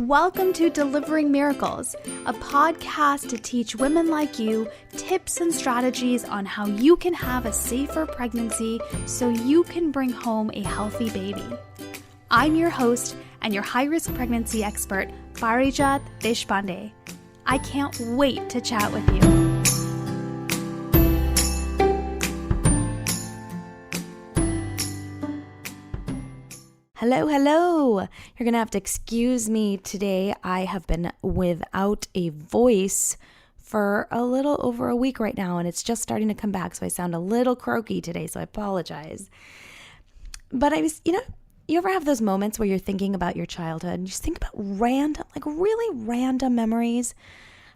Welcome to Delivering Miracles, a podcast to teach women like you tips and strategies on how you can have a safer pregnancy so you can bring home a healthy baby. I'm your host and your high-risk pregnancy expert, Parijat Deshpande. I can't wait to chat with you. Hello. You're going to have to excuse me today. I have been without a voice for a little over a week right now, and it's just starting to come back, so I sound a little croaky today, so I apologize. But you ever have those moments where you're thinking about your childhood and you just think about really random memories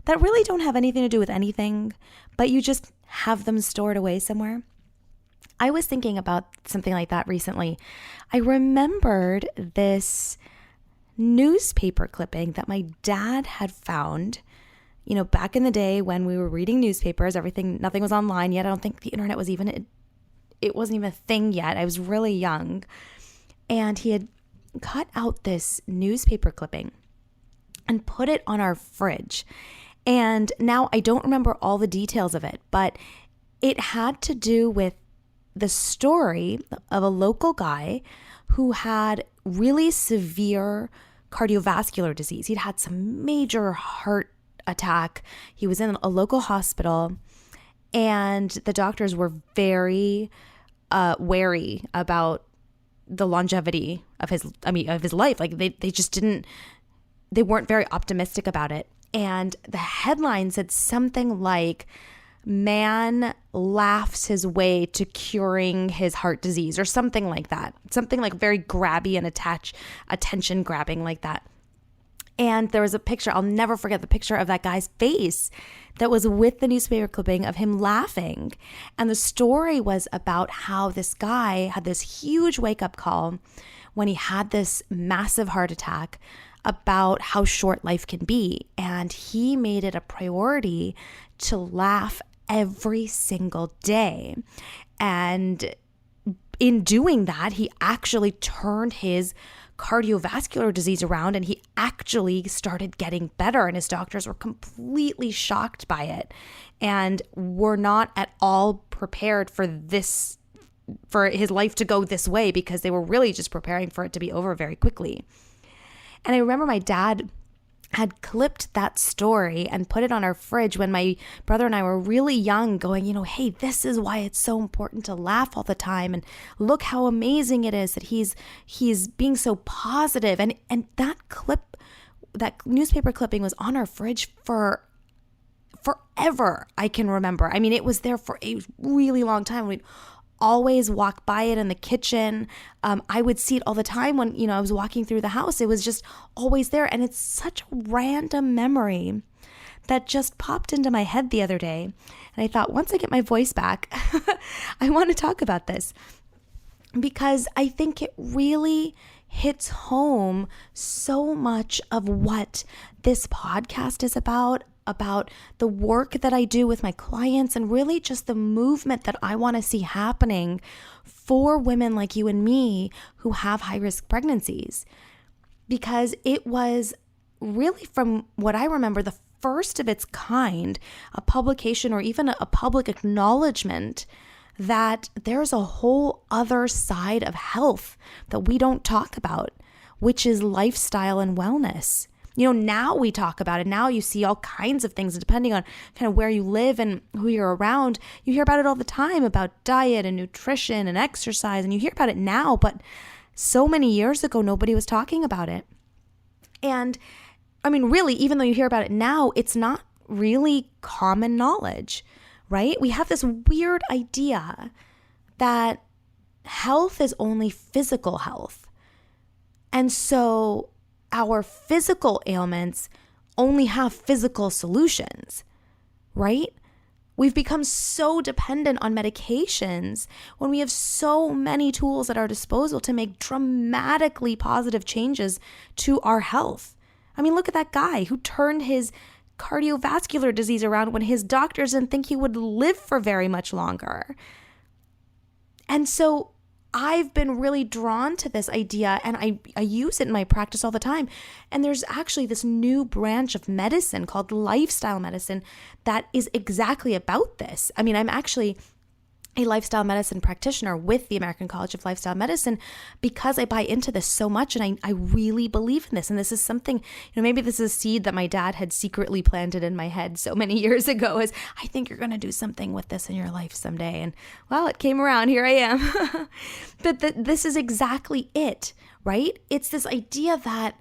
that really don't have anything to do with anything, but you just have them stored away somewhere? I was thinking about something like that recently. I remembered this newspaper clipping that my dad had found, back in the day when we were reading newspapers, nothing was online yet. I don't think the internet was it wasn't even a thing yet. I was really young. And he had cut out this newspaper clipping and put it on our fridge. And now I don't remember all the details of it, but it had to do with the story of a local guy who had really severe cardiovascular disease. He'd had some major heart attack. He was in a local hospital, and the doctors were very wary about the longevity of his life. Like they weren't very optimistic about it. And the headline said something like, "Man laughs his way to curing his heart disease," or something like that. Something like very grabby and attention grabbing like that. And there was a picture, I'll never forget the picture of that guy's face that was with the newspaper clipping of him laughing. And the story was about how this guy had this huge wake-up call when he had this massive heart attack about how short life can be. And he made it a priority to laugh every single day. And in doing that, he actually turned his cardiovascular disease around, and he actually started getting better, and his doctors were completely shocked by it and were not at all prepared for his life to go this way, because they were really just preparing for it to be over very quickly. And I remember my dad had clipped that story and put it on our fridge when my brother and I were really young, going, hey, this is why it's so important to laugh all the time, and look how amazing it is that he's being so positive. And that newspaper clipping was on our fridge for forever, I can remember. I mean, it was there for a really long time. We'd always walk by it in the kitchen. I would see it all the time when, I was walking through the house. It was just always there. And it's such a random memory that just popped into my head the other day. And I thought, once I get my voice back, I want to talk about this, because I think it really hits home so much of what this podcast is about the work that I do with my clients, and really just the movement that I want to see happening for women like you and me who have high-risk pregnancies. Because it was really, from what I remember, the first of its kind, a publication or even a public acknowledgement that there's a whole other side of health that we don't talk about, which is lifestyle and wellness. Now we talk about it. Now you see all kinds of things, depending on kind of where you live and who you're around. You hear about it all the time, about diet and nutrition and exercise, and you hear about it now, but so many years ago, nobody was talking about it. And I mean, really, even though you hear about it now, it's not really common knowledge, right? We have this weird idea that health is only physical health. And so our physical ailments only have physical solutions, right? We've become so dependent on medications when we have so many tools at our disposal to make dramatically positive changes to our health. I mean, look at that guy who turned his cardiovascular disease around when his doctors didn't think he would live for very much longer. And so I've been really drawn to this idea, and I use it in my practice all the time. And there's actually this new branch of medicine called lifestyle medicine that is exactly about this. I mean, I'm actually a lifestyle medicine practitioner with the American College of Lifestyle Medicine because I buy into this so much, and I really believe in this. And this is something, maybe this is a seed that my dad had secretly planted in my head so many years ago, is I think you're going to do something with this in your life someday. And well, it came around. Here I am. But this is exactly it, right? It's this idea that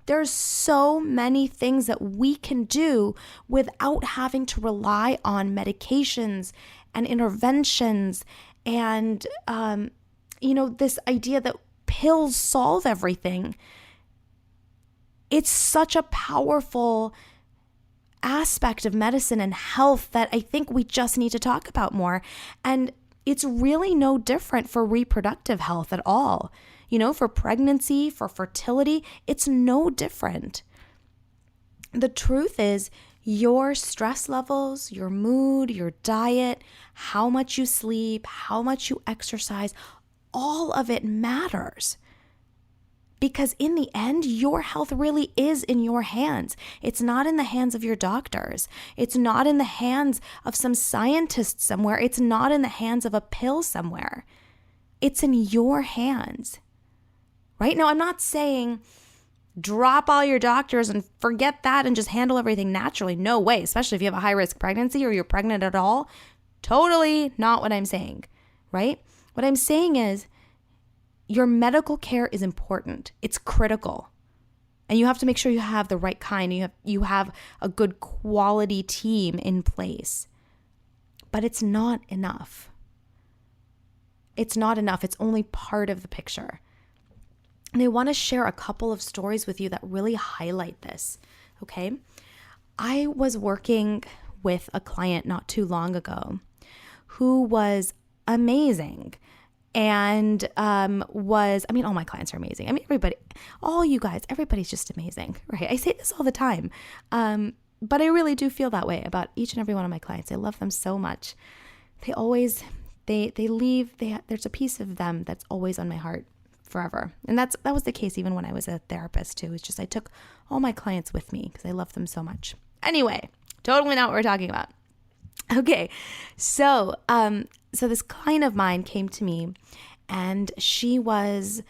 there's so many things that we can do without having to rely on medications and interventions and, this idea that pills solve everything. It's such a powerful aspect of medicine and health that I think we just need to talk about more. And it's really no different for reproductive health at all. For pregnancy, for fertility, it's no different. The truth is, your stress levels, your mood, your diet, how much you sleep, how much you exercise, all of it matters. Because in the end, your health really is in your hands. It's not in the hands of your doctors. It's not in the hands of some scientist somewhere. It's not in the hands of a pill somewhere. It's in your hands. Right? Now, I'm not saying drop all your doctors and forget that and just handle everything naturally. No way, especially if you have a high-risk pregnancy or you're pregnant at all. Totally not what I'm saying, right? What I'm saying is your medical care is important. It's critical. And you have to make sure you have the right kind. You have a good quality team in place. But it's not enough. It's not enough. It's only part of the picture. And I want to share a couple of stories with you that really highlight this, okay? I was working with a client not too long ago who was amazing and all my clients are amazing. I mean, all you guys, everybody's just amazing, right? I say this all the time, but I really do feel that way about each and every one of my clients. I love them so much. They always, they leave, there's a piece of them that's always on my heart forever. And that was the case even when I was a therapist too. It's just I took all my clients with me because I love them so much. Anyway, totally not what we're talking about. Okay, so this client of mine came to me, and she was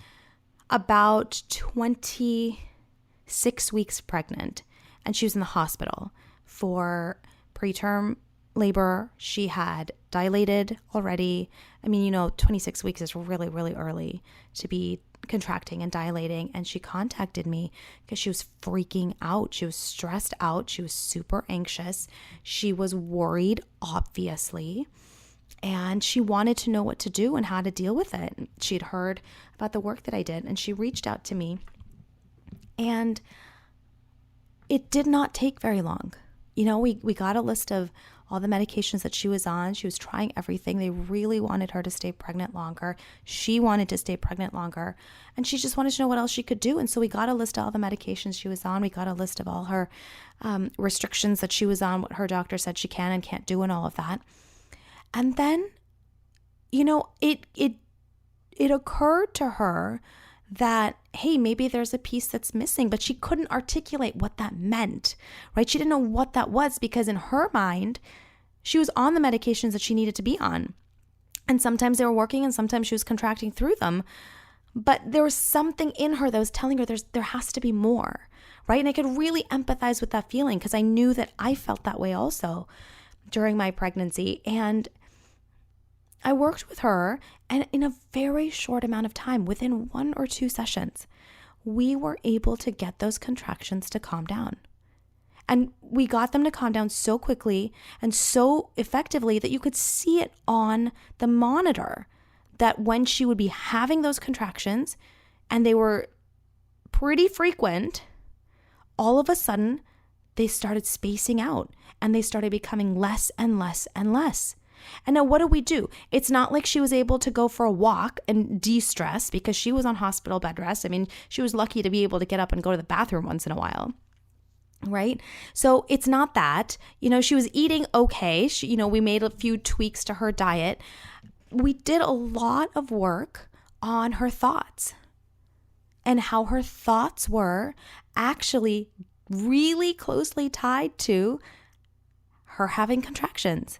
about 26 weeks pregnant, and she was in the hospital for preterm labor. She had dilated already. I mean, 26 weeks is really, really early to be contracting and dilating. And she contacted me because she was freaking out. She was stressed out. She was super anxious. She was worried, obviously. And she wanted to know what to do and how to deal with it. She had heard about the work that I did, and she reached out to me. And it did not take very long. We got a list of all the medications that she was on. She was trying everything. They really wanted her to stay pregnant longer. She wanted to stay pregnant longer. And she just wanted to know what else she could do. And so we got a list of all the medications she was on. We got a list of all her restrictions that she was on, what her doctor said she can and can't do, and all of that. And then, it occurred to her that, hey, maybe there's a piece that's missing, but she couldn't articulate what that meant, right? She didn't know what that was because in her mind, she was on the medications that she needed to be on. And sometimes they were working and sometimes she was contracting through them. But there was something in her that was telling her there has to be more, right? And I could really empathize with that feeling because I knew that I felt that way also during my pregnancy. And I worked with her, and in a very short amount of time, within 1 or 2 sessions, we were able to get those contractions to calm down. And we got them to calm down so quickly and so effectively that you could see it on the monitor, that when she would be having those contractions, and they were pretty frequent, all of a sudden, they started spacing out and they started becoming less and less and less. And now what do? It's not like she was able to go for a walk and de-stress because she was on hospital bed rest. I mean, she was lucky to be able to get up and go to the bathroom once in a while, right? So it's not that, she was eating okay. We made a few tweaks to her diet, we did a lot of work on her thoughts and how her thoughts were actually really closely tied to her having contractions.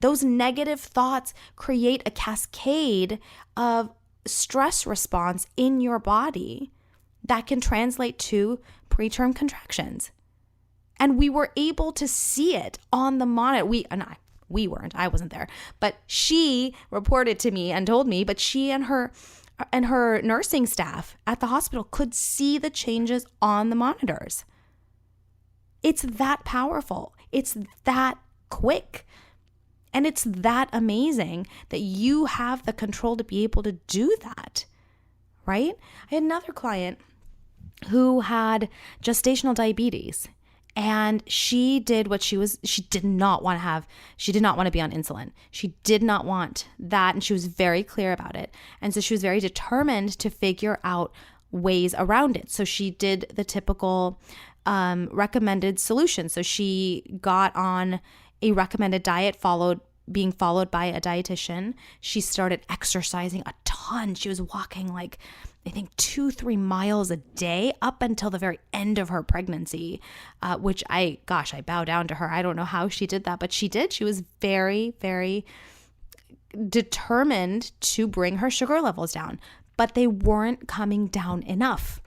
Those negative thoughts create a cascade of stress response in your body that can translate to preterm contractions. And we were able to see it on the monitor. We weren't, I wasn't there, but she reported to me and told me, but she and her nursing staff at the hospital could see the changes on the monitors. It's that powerful. It's that quick. And it's that amazing that you have the control to be able to do that, right? I had another client who had gestational diabetes, and she did what she did not want to be on insulin. She did not want that, and she was very clear about it. And so she was very determined to figure out ways around it. So she did the typical recommended solution. So she got on a recommended diet being followed by a dietitian. She started exercising a ton. She was walking like, I think 2-3 miles a day up until the very end of her pregnancy, which I bow down to her. I don't know how she did that, but she did. She was very, very determined to bring her sugar levels down, but they weren't coming down enough.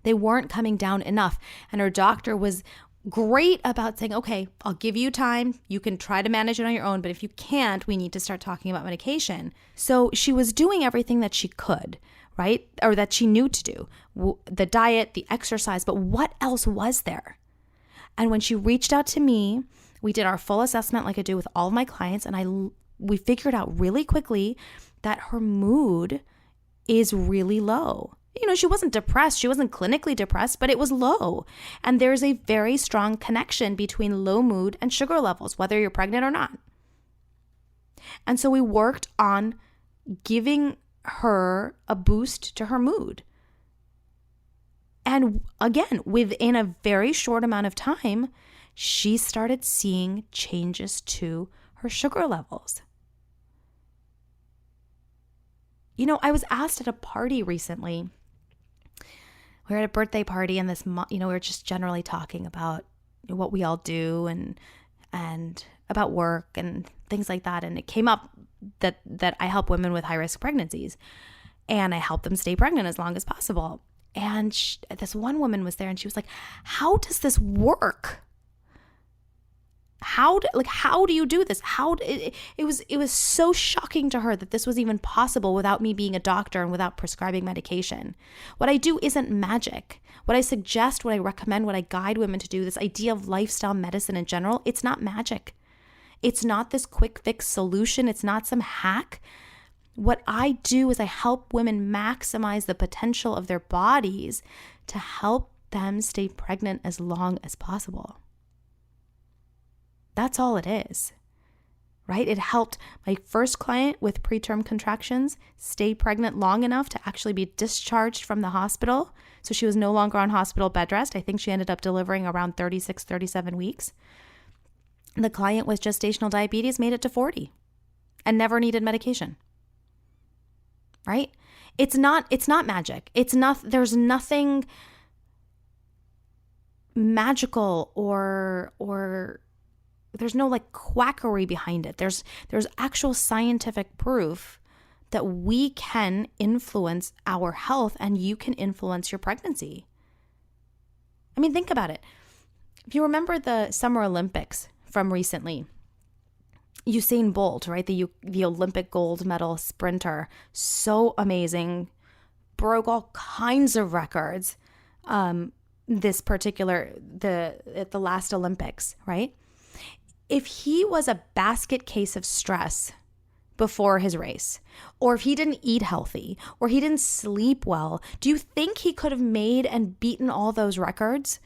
And her doctor was great about saying, okay, I'll give you time. You can try to manage it on your own, but if you can't, we need to start talking about medication. So she was doing everything that she could, right? Or that she knew to do. The diet, the exercise, but what else was there? And when she reached out to me, we did our full assessment like I do with all of my clients, and we figured out really quickly that her mood is really low. She wasn't depressed. She wasn't clinically depressed, but it was low. And there's a very strong connection between low mood and sugar levels, whether you're pregnant or not. And so we worked on giving her a boost to her mood. And again, within a very short amount of time, she started seeing changes to her sugar levels. I was asked at a party recently. We were at a birthday party, and we were just generally talking about what we all do and about work and things like that. And it came up that I help women with high-risk pregnancies, and I help them stay pregnant as long as possible. And this one woman was there, and she was like, "How does this work? How do you do this? It was so shocking to her that this was even possible without me being a doctor and without prescribing medication. What I do isn't magic. What I suggest, what I recommend, what I guide women to do, this idea of lifestyle medicine in general, it's not magic. It's not this quick fix solution. It's not some hack. What I do is I help women maximize the potential of their bodies to help them stay pregnant as long as possible. That's all it is, right? It helped my first client with preterm contractions stay pregnant long enough to actually be discharged from the hospital. So she was no longer on hospital bed rest. I think she ended up delivering around 36, 37 weeks. The client with gestational diabetes made it to 40 and never needed medication, right? It's not magic. There's nothing magical or there's no like quackery behind it. There's actual scientific proof that we can influence our health and you can influence your pregnancy. I mean, think about it. If you remember the Summer Olympics from recently, Usain Bolt, right? The Olympic gold medal sprinter, so amazing, broke all kinds of records. At the last Olympics, right? If he was a basket case of stress before his race, or if he didn't eat healthy, or he didn't sleep well, do you think he could have made and beaten all those records?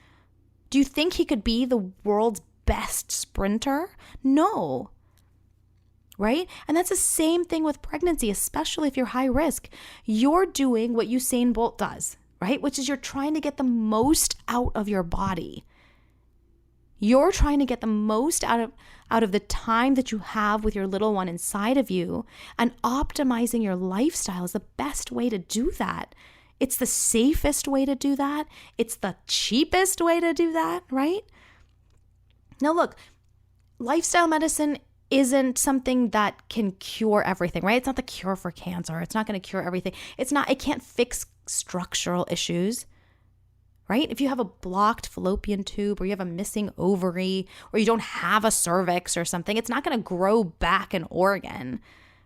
Do you think he could be the world's best sprinter? No. Right? And that's the same thing with pregnancy, especially if you're high risk. You're doing what Usain Bolt does, right? Which is you're trying to get the most out of your body. You're trying to get the most out of the time that you have with your little one inside of you, and optimizing your lifestyle is the best way to do that. It's the safest way to do that. It's the cheapest way to do that, right? Now look, lifestyle medicine isn't something that can cure everything, right? It's not the cure for cancer. It's not going to cure everything. It can't fix structural issues, right? If you have a blocked fallopian tube, or you have a missing ovary, or you don't have a cervix or something, it's not going to grow back an organ,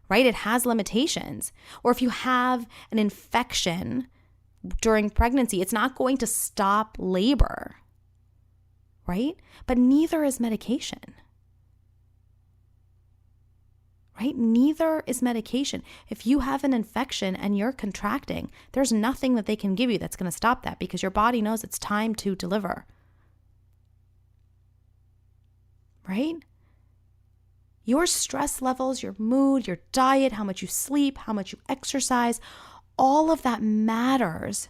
right? It has limitations. Or if you have an infection during pregnancy, it's not going to stop labor, right? But neither is medication. Right? Neither is medication. If you have an infection and you're contracting, there's nothing that they can give you that's going to stop that, because your body knows it's time to deliver. Right? Your stress levels, your mood, your diet, how much you sleep, how much you exercise, all of that matters,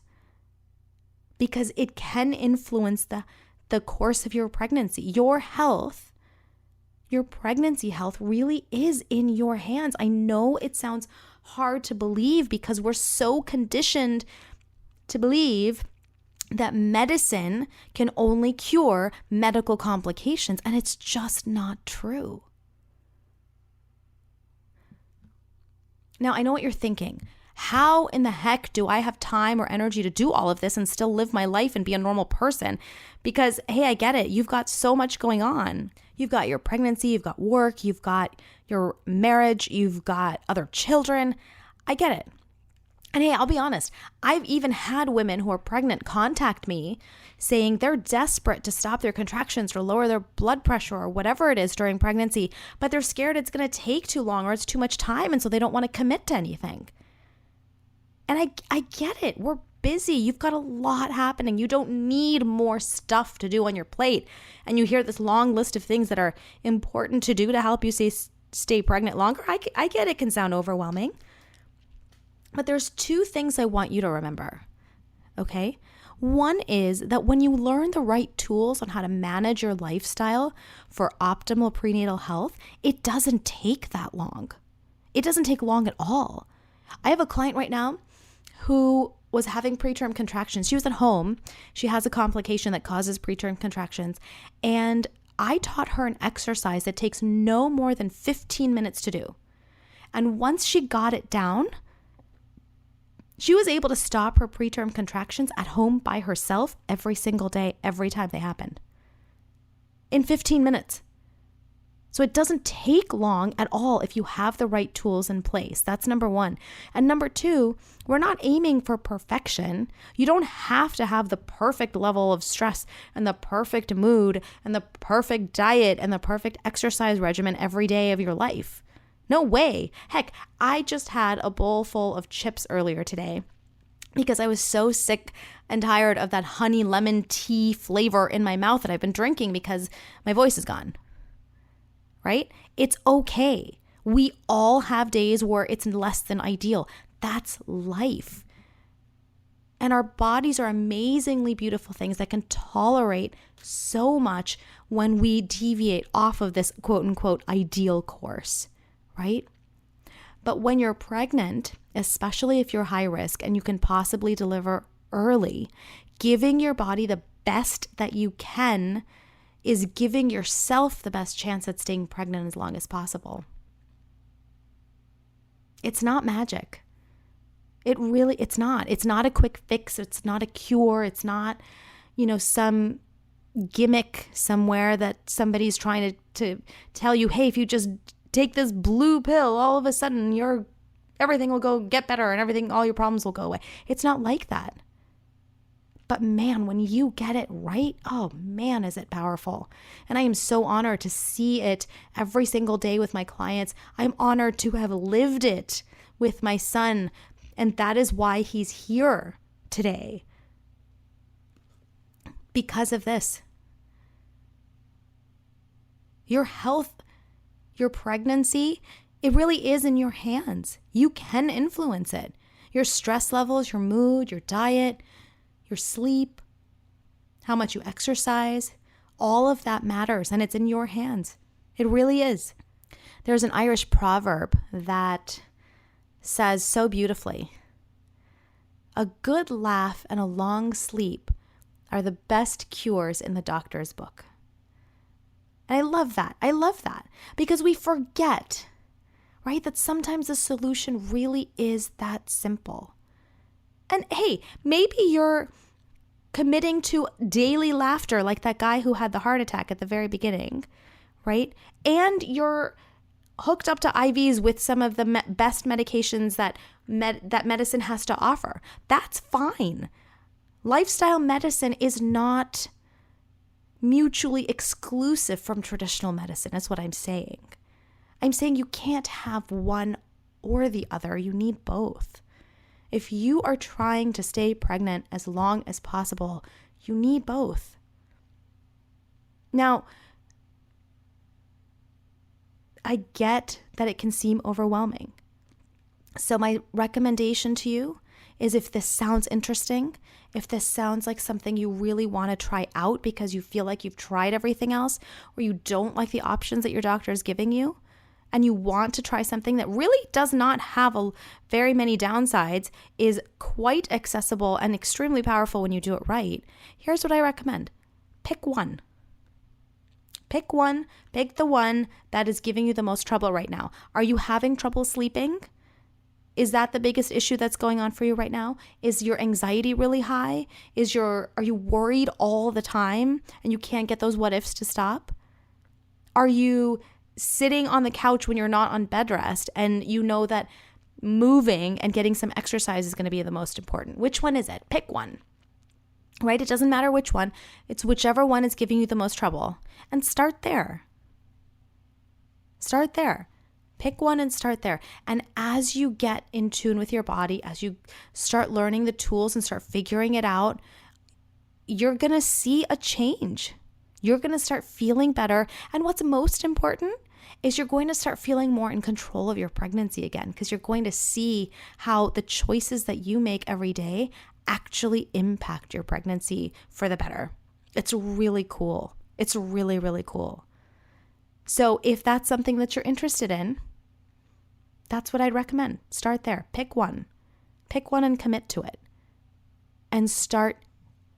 because it can influence the course of your pregnancy. Your health, your pregnancy health really is in your hands. I know it sounds hard to believe, because we're so conditioned to believe that medicine can only cure medical complications, and it's just not true. Now, I know what you're thinking. How in the heck do I have time or energy to do all of this and still live my life and be a normal person? Because, hey, I get it. You've got so much going on. You've got your pregnancy, you've got work, you've got your marriage, you've got other children. I get it. And hey, I'll be honest, I've even had women who are pregnant contact me saying they're desperate to stop their contractions or lower their blood pressure or whatever it is during pregnancy, but they're scared it's going to take too long or it's too much time, and so they don't want to commit to anything. And I get it. We're busy. You've got a lot happening. You don't need more stuff to do on your plate. And you hear this long list of things that are important to do to help you stay pregnant longer. I get it can sound overwhelming. But there's two things I want you to remember, okay? One is that when you learn the right tools on how to manage your lifestyle for optimal prenatal health, it doesn't take that long. It doesn't take long at all. I have a client right now who was having preterm contractions. She was at home. She has a complication that causes preterm contractions. And I taught her an exercise that takes no more than 15 minutes to do. And once she got it down, she was able to stop her preterm contractions at home by herself every single day, every time they happened, in 15 minutes. So it doesn't take long at all if you have the right tools in place. That's number one. And number two, we're not aiming for perfection. You don't have to have the perfect level of stress and the perfect mood and the perfect diet and the perfect exercise regimen every day of your life. No way. Heck, I just had a bowl full of chips earlier today because I was so sick and tired of that honey lemon tea flavor in my mouth that I've been drinking because my voice is gone. Right? It's okay. We all have days where it's less than ideal. That's life. And our bodies are amazingly beautiful things that can tolerate so much when we deviate off of this quote unquote ideal course, right? But when you're pregnant, especially if you're high risk and you can possibly deliver early, giving your body the best that you can is giving yourself the best chance at staying pregnant as long as possible. It's not magic. It's not. It's not a quick fix. It's not a cure. It's not, some gimmick somewhere that somebody's trying to tell you, hey, if you just take this blue pill, all of a sudden everything will get better and all your problems will go away. It's not like that. But man, when you get it right, oh man, is it powerful. And I am so honored to see it every single day with my clients. I'm honored to have lived it with my son. And that is why he's here today. Because of this. Your health, your pregnancy, it really is in your hands. You can influence it. Your stress levels, your mood, your diet, your sleep, how much you exercise, All of that matters, and it's in your hands. It really is. There's an Irish proverb that says so beautifully, "A good laugh and a long sleep are the best cures in the doctor's book." And I love that. I love that because we forget, right, that sometimes the solution really is that simple. And hey, maybe you're committing to daily laughter like that guy who had the heart attack at the very beginning, right? And you're hooked up to IVs with some of the best medications that medicine has to offer. That's fine. Lifestyle medicine is not mutually exclusive from traditional medicine. That's what I'm saying. I'm saying you can't have one or the other. You need both. If you are trying to stay pregnant as long as possible, you need both. Now, I get that it can seem overwhelming. So my recommendation to you is, if this sounds interesting, if this sounds like something you really want to try out because you feel like you've tried everything else, or you don't like the options that your doctor is giving you, and you want to try something that really does not have very many downsides, is quite accessible and extremely powerful when you do it right, here's what I recommend. Pick one. Pick one. Pick the one that is giving you the most trouble right now. Are you having trouble sleeping? Is that the biggest issue that's going on for you right now? Is your anxiety really high? Are you worried all the time and you can't get those what ifs to stop? Are you sitting on the couch when you're not on bed rest and you know that moving and getting some exercise is going to be the most important? Which one is it? Pick one, right? It doesn't matter which one. It's whichever one is giving you the most trouble. And start there. Start there. Pick one and start there. And as you get in tune with your body, as you start learning the tools and start figuring it out, you're going to see a change. You're going to start feeling better. And what's most important is you're going to start feeling more in control of your pregnancy again, because you're going to see how the choices that you make every day actually impact your pregnancy for the better. It's really cool. It's really, really cool. So if that's something that you're interested in, that's what I'd recommend. Start there. Pick one. Pick one and commit to it. And start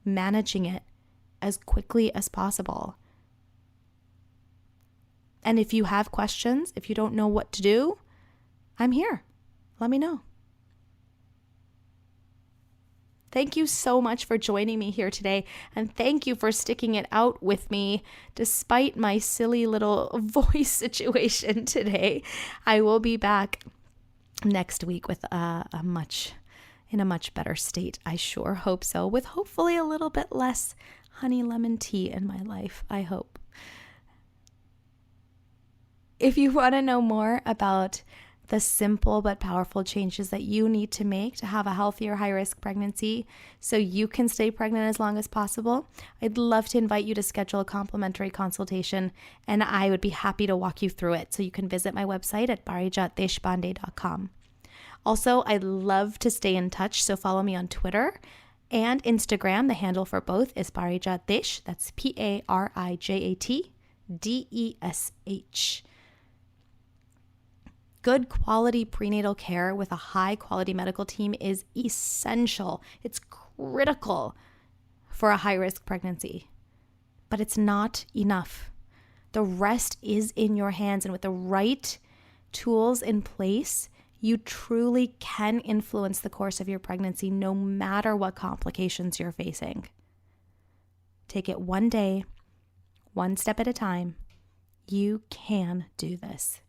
managing it as quickly as possible. And if you have questions, if you don't know what to do, I'm here. Let me know. Thank you so much for joining me here today, and thank you for sticking it out with me despite my silly little voice situation today. I will be back next week with in a much better state. I sure hope so, with hopefully a little bit less honey lemon tea in my life, I hope. If you want to know more about the simple but powerful changes that you need to make to have a healthier high-risk pregnancy so you can stay pregnant as long as possible, I'd love to invite you to schedule a complimentary consultation, and I would be happy to walk you through it. So you can visit my website at parijatdeshpande.com. Also, I'd love to stay in touch, so follow me on Twitter and Instagram. The handle for both is Parijat Desh. That's ParijatDesh. Good quality prenatal care with a high quality medical team is essential. It's critical for a high risk pregnancy, but it's not enough. The rest is in your hands, and with the right tools in place, you truly can influence the course of your pregnancy no matter what complications you're facing. Take it one day, one step at a time. You can do this.